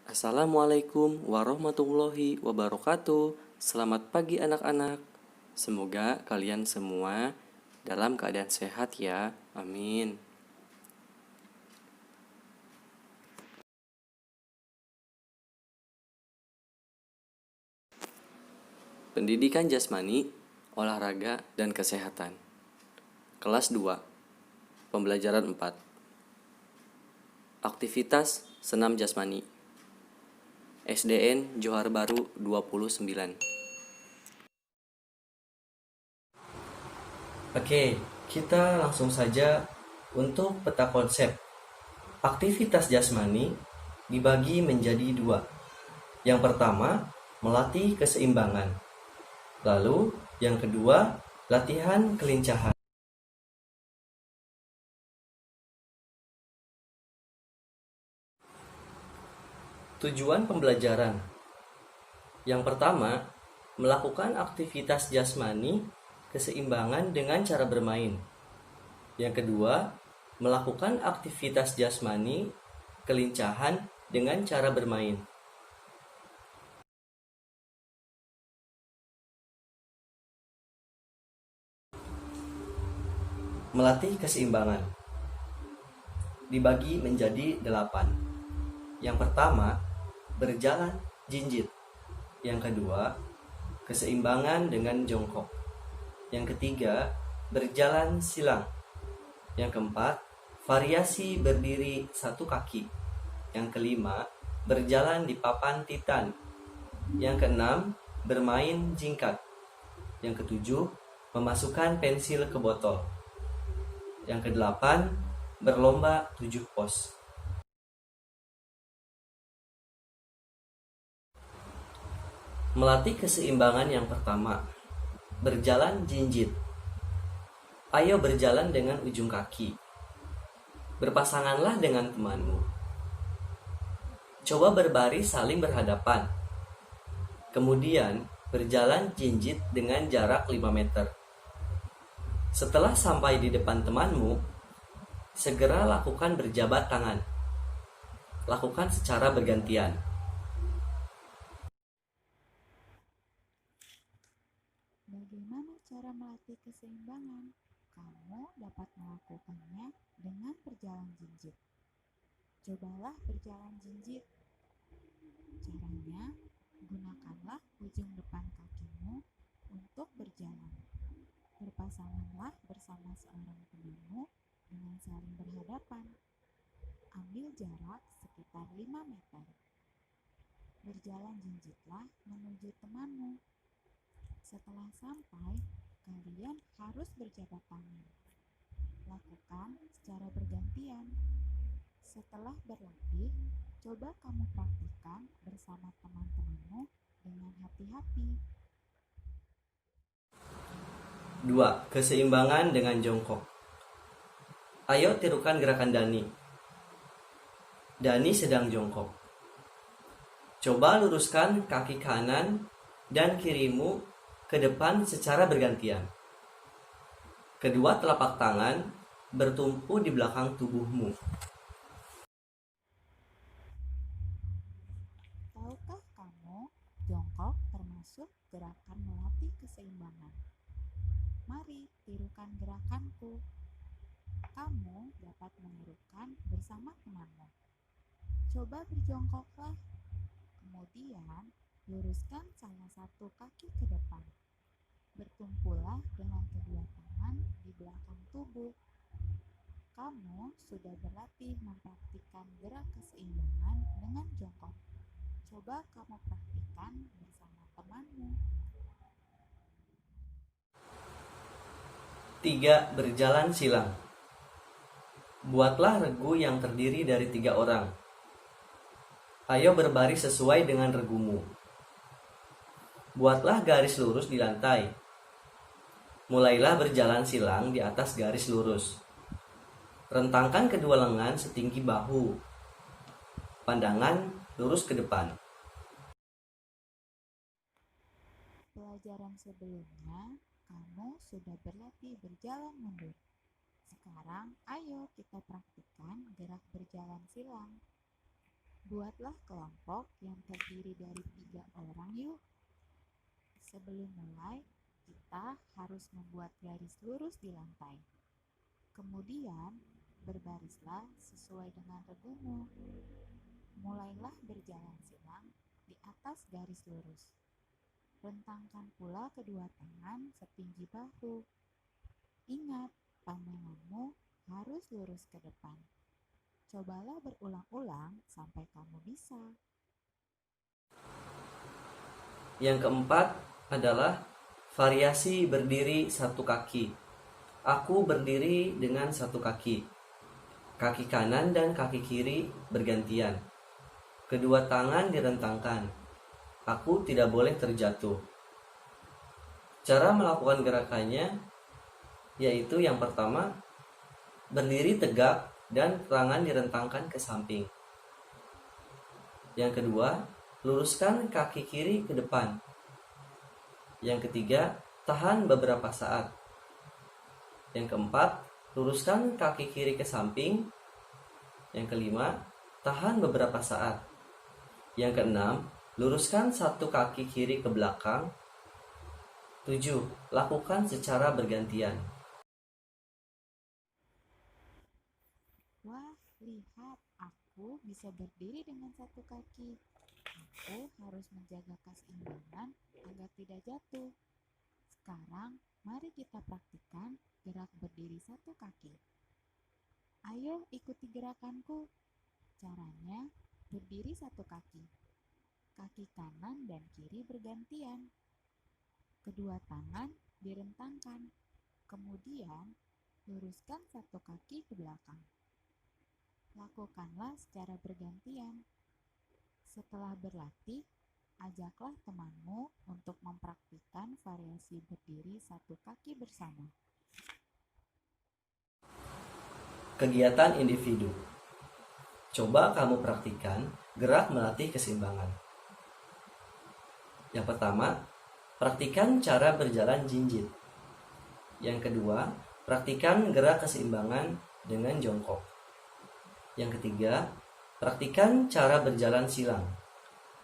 Assalamualaikum warahmatullahi wabarakatuh. Selamat pagi anak-anak. Semoga kalian semua dalam keadaan sehat ya. Amin. Pendidikan jasmani, olahraga dan kesehatan. Kelas 2. Pembelajaran 4. Aktivitas senam jasmani. SDN Johar Baru 29. Oke, kita langsung saja untuk peta konsep. Aktivitas jasmani dibagi menjadi dua. Yang pertama, melatih keseimbangan. Lalu, yang kedua, latihan kelincahan. Tujuan pembelajaran. Yang pertama, melakukan aktivitas jasmani keseimbangan dengan cara bermain. Yang kedua, melakukan aktivitas jasmani kelincahan dengan cara bermain. Melatih keseimbangan dibagi menjadi 8. Yang pertama, berjalan jinjit. Yang kedua, keseimbangan dengan jongkok. Yang ketiga, berjalan silang. Yang keempat, variasi berdiri satu kaki. Yang kelima, berjalan di papan titan. Yang keenam, bermain jingkat. Yang ketujuh, memasukkan pensil ke botol. Yang kedelapan, berlomba 7 pos. Melatih keseimbangan yang pertama, berjalan jinjit. Ayo berjalan dengan ujung kaki. Berpasanganlah dengan temanmu. Coba berbaris saling berhadapan. Kemudian berjalan jinjit dengan jarak 5 meter. Setelah sampai di depan temanmu, segera lakukan berjabat tangan. Lakukan secara bergantian. Bagaimana cara melatih keseimbangan? Kamu dapat melakukannya dengan berjalan jinjit. Cobalah berjalan jinjit. Caranya, gunakanlah ujung depan kakimu untuk berjalan. Berpasanganlah bersama seorang temanmu dengan saling berhadapan. Ambil jarak sekitar 5 meter. Berjalan jinjitlah menuju temanmu. Setelah sampai, kalian harus berjabat tangan. Lakukan secara bergantian. Setelah berlatih, coba kamu praktikkan bersama teman-temanmu dengan hati-hati. 2. Keseimbangan dengan jongkok. Ayo tirukan gerakan Dani. Dani sedang jongkok. Coba luruskan kaki kanan dan kirimu ke depan secara bergantian. Kedua telapak tangan bertumpu di belakang tubuhmu. Tahukah kamu, jongkok termasuk gerakan melatih keseimbangan? Mari tirukan gerakanku. Kamu dapat menirukan bersama temanmu. Coba berjongkoklah. Kemudian, luruskan salah satu kaki ke depan. Bertumpulah dengan kedua tangan di belakang tubuh. Kamu sudah berlatih mempraktikkan gerak keseimbangan dengan jongkok. Coba kamu praktikkan bersama temanmu. 3. Berjalan silang. Buatlah regu yang terdiri dari 3 orang. Ayo berbaris sesuai dengan regumu. Buatlah garis lurus di lantai. Mulailah berjalan silang di atas garis lurus. Rentangkan kedua lengan setinggi bahu. Pandangan lurus ke depan. Pelajaran sebelumnya, kamu sudah berlatih berjalan mundur. Sekarang, ayo kita praktikkan gerak berjalan silang. Buatlah kelompok yang terdiri dari 3 orang yuk. Sebelum mulai, kita harus membuat garis lurus di lantai. Kemudian, berbarislah sesuai dengan regumu. Mulailah berjalan silang di atas garis lurus. Rentangkan pula kedua tangan setinggi bahu. Ingat, pandanganmu harus lurus ke depan. Cobalah berulang-ulang sampai kamu bisa. Yang keempat adalah variasi berdiri satu kaki. Aku berdiri dengan satu kaki. Kaki kanan dan kaki kiri bergantian. Kedua tangan direntangkan. Aku tidak boleh terjatuh. Cara melakukan gerakannya yaitu yang pertama, berdiri tegak dan tangan direntangkan ke samping. Yang kedua, luruskan kaki kiri ke depan. Yang ketiga, tahan beberapa saat. Yang keempat, luruskan kaki kiri ke samping. Yang kelima, tahan beberapa saat. Yang keenam, luruskan satu kaki kiri ke belakang. 7. Lakukan secara bergantian. Wah, lihat, aku bisa berdiri dengan satu kaki. Aku harus menjaga keseimbangan agar tidak jatuh. Sekarang, mari kita praktikkan gerak berdiri satu kaki. Ayo ikuti gerakanku. Caranya, berdiri satu kaki. Kaki kanan dan kiri bergantian. Kedua tangan direntangkan. Kemudian, luruskan satu kaki ke belakang. Lakukanlah secara bergantian. Setelah berlatih, ajaklah temanmu untuk mempraktikkan variasi berdiri satu kaki bersama. Kegiatan individu. Coba kamu praktikkan gerak melatih keseimbangan. Yang pertama, praktikkan cara berjalan jinjit. Yang kedua, praktikkan gerak keseimbangan dengan jongkok. Yang ketiga, praktikkan cara berjalan silang.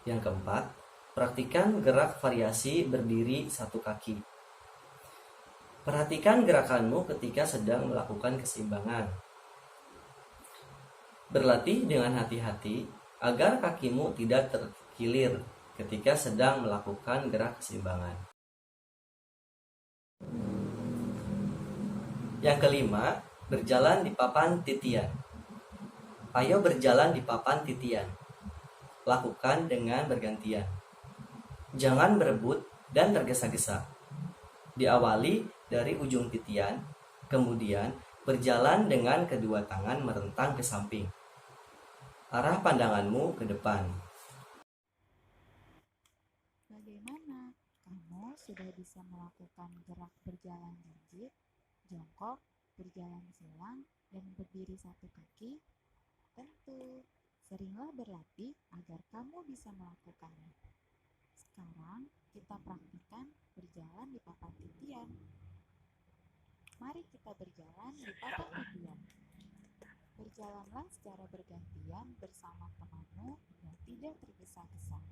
Yang keempat, praktikkan gerak variasi berdiri satu kaki. Perhatikan gerakanmu ketika sedang melakukan keseimbangan. Berlatih dengan hati-hati agar kakimu tidak terkilir ketika sedang melakukan gerak keseimbangan. Yang kelima, berjalan di papan titian. Ayo berjalan di papan titian. Lakukan dengan bergantian. Jangan berebut dan tergesa-gesa. Diawali dari ujung titian, kemudian berjalan dengan kedua tangan merentang ke samping. Arah pandanganmu ke depan. Bagaimana? Kamu sudah bisa melakukan gerak berjalan jinjit, jongkok, berjalan silang, dan berdiri satu kaki? Tentu, seringlah berlatih agar kamu bisa melakukannya. Sekarang, kita praktikkan berjalan di papan titian. Mari kita berjalan di papan titian. Berjalanlah secara bergantian bersama temanmu dan tidak tergesa-gesa.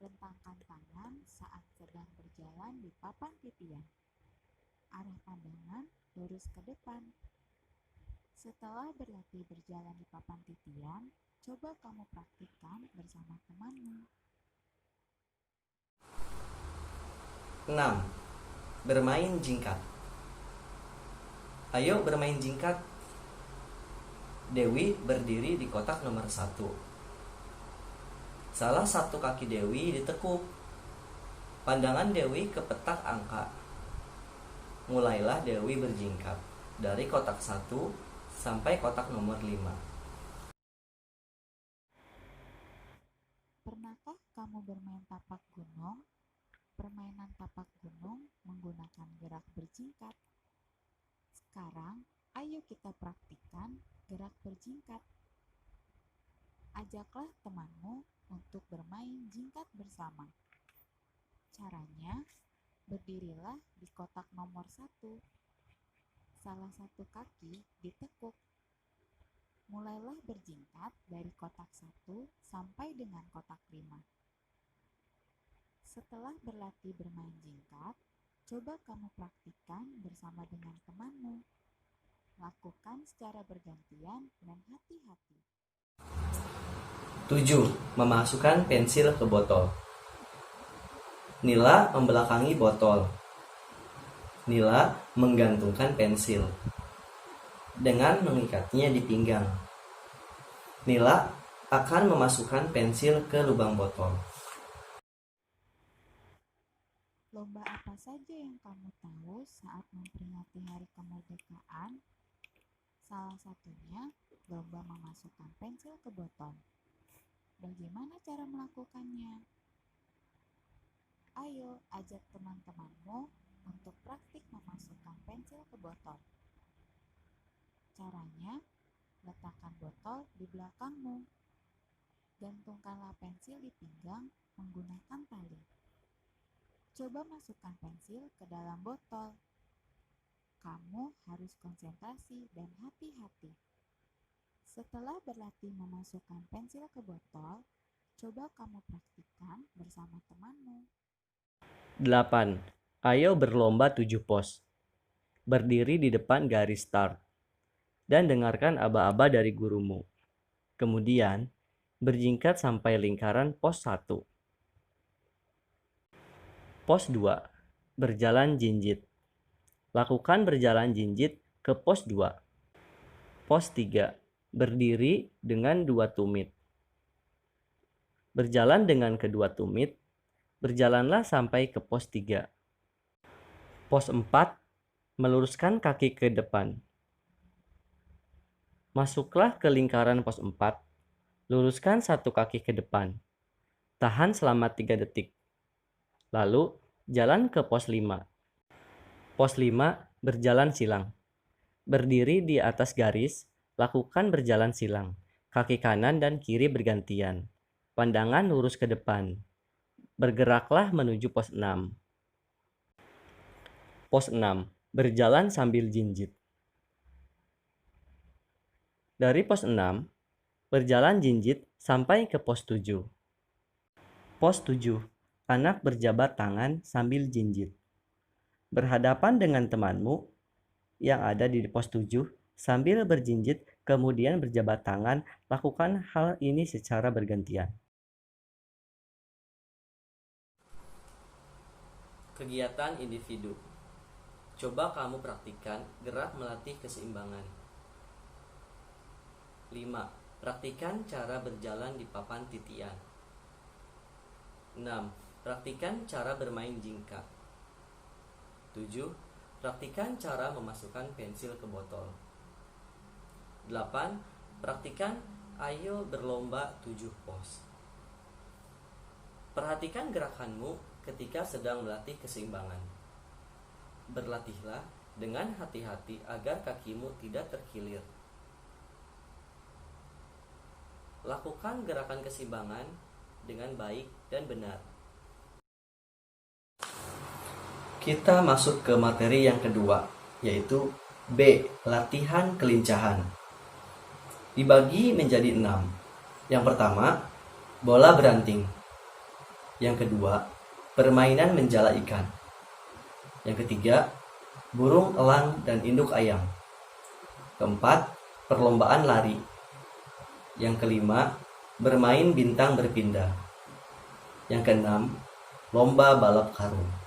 Rentangkan tangan saat sedang berjalan di papan titian. Arah pandangan lurus ke depan. Setelah berlatih berjalan di papan titian, coba kamu praktikkan bersama temanmu. 6. Bermain jingkat. Ayo bermain jingkat. Dewi berdiri di kotak nomor 1. Salah satu kaki Dewi ditekuk. Pandangan Dewi ke petak angka. Mulailah Dewi berjingkat dari kotak 1 sampai kotak nomor 5. Pernahkah kamu bermain tapak gunung? Permainan tapak gunung menggunakan gerak berjingkat. Sekarang, ayo kita praktikkan gerak berjingkat. Ajaklah temanmu untuk bermain jingkat bersama. Caranya, berdirilah di kotak nomor 1. Salah satu kaki ditekuk. Mulailah berjingkat dari kotak 1 sampai dengan kotak 5. Setelah berlatih bermain jingkat, coba kamu praktikkan bersama dengan temanmu. Lakukan secara bergantian dan hati-hati. 7. Memasukkan pensil ke botol. Nila membelakangi botol. Nila menggantungkan pensil dengan mengikatnya di pinggang. Nila akan memasukkan pensil ke lubang botol. Lomba apa saja yang kamu tahu saat memperingati Hari Kemerdekaan? Salah satunya lomba memasukkan pensil ke botol. Bagaimana cara melakukannya? Ayo ajak teman-temanmu untuk praktik memasukkan pensil ke botol. Caranya, letakkan botol di belakangmu. Gantungkanlah pensil di pinggang menggunakan tali. Coba masukkan pensil ke dalam botol. Kamu harus konsentrasi dan hati-hati. Setelah berlatih memasukkan pensil ke botol, coba kamu praktikkan bersama temanmu. 8. Ayo berlomba 7 pos. Berdiri di depan garis start dan dengarkan aba-aba dari gurumu. Kemudian, berjingkat sampai lingkaran pos 1. Pos 2. Berjalan jinjit. Lakukan berjalan jinjit ke pos 2. Pos 3. Berdiri dengan 2 tumit. Berjalan dengan kedua tumit, berjalanlah sampai ke pos 3. Pos 4. Meluruskan kaki ke depan. Masuklah ke lingkaran pos 4, luruskan satu kaki ke depan. Tahan selama 3 detik. Lalu, jalan ke pos 5. Pos 5, berjalan silang. Berdiri di atas garis, lakukan berjalan silang. Kaki kanan dan kiri bergantian. Pandangan lurus ke depan. Bergeraklah menuju pos 6. Pos 6, berjalan sambil jinjit. Dari pos 6, berjalan jinjit sampai ke pos 7. Pos 7, anak berjabat tangan sambil jinjit. Berhadapan dengan temanmu yang ada di pos 7 sambil berjinjit, kemudian berjabat tangan. Lakukan hal ini secara bergantian. Kegiatan individu. Coba kamu praktikkan gerak melatih keseimbangan. 5. Praktikkan cara berjalan di papan titian. 6. Praktikkan cara bermain jingkat. 7. Praktikkan cara memasukkan pensil ke botol. 8. Praktikkan ayo berlomba 7 pos. Perhatikan gerakanmu ketika sedang melatih keseimbangan. Berlatihlah dengan hati-hati agar kakimu tidak terkilir. Lakukan gerakan keseimbangan dengan baik dan benar. Kita masuk ke materi yang kedua, yaitu B. Latihan kelincahan. Dibagi menjadi 6. Yang pertama, bola beranting. Yang kedua, permainan menjala ikan. Yang ketiga, burung elang dan induk ayam. Keempat, perlombaan lari. Yang kelima, bermain bintang berpindah. Yang keenam, lomba balap karung.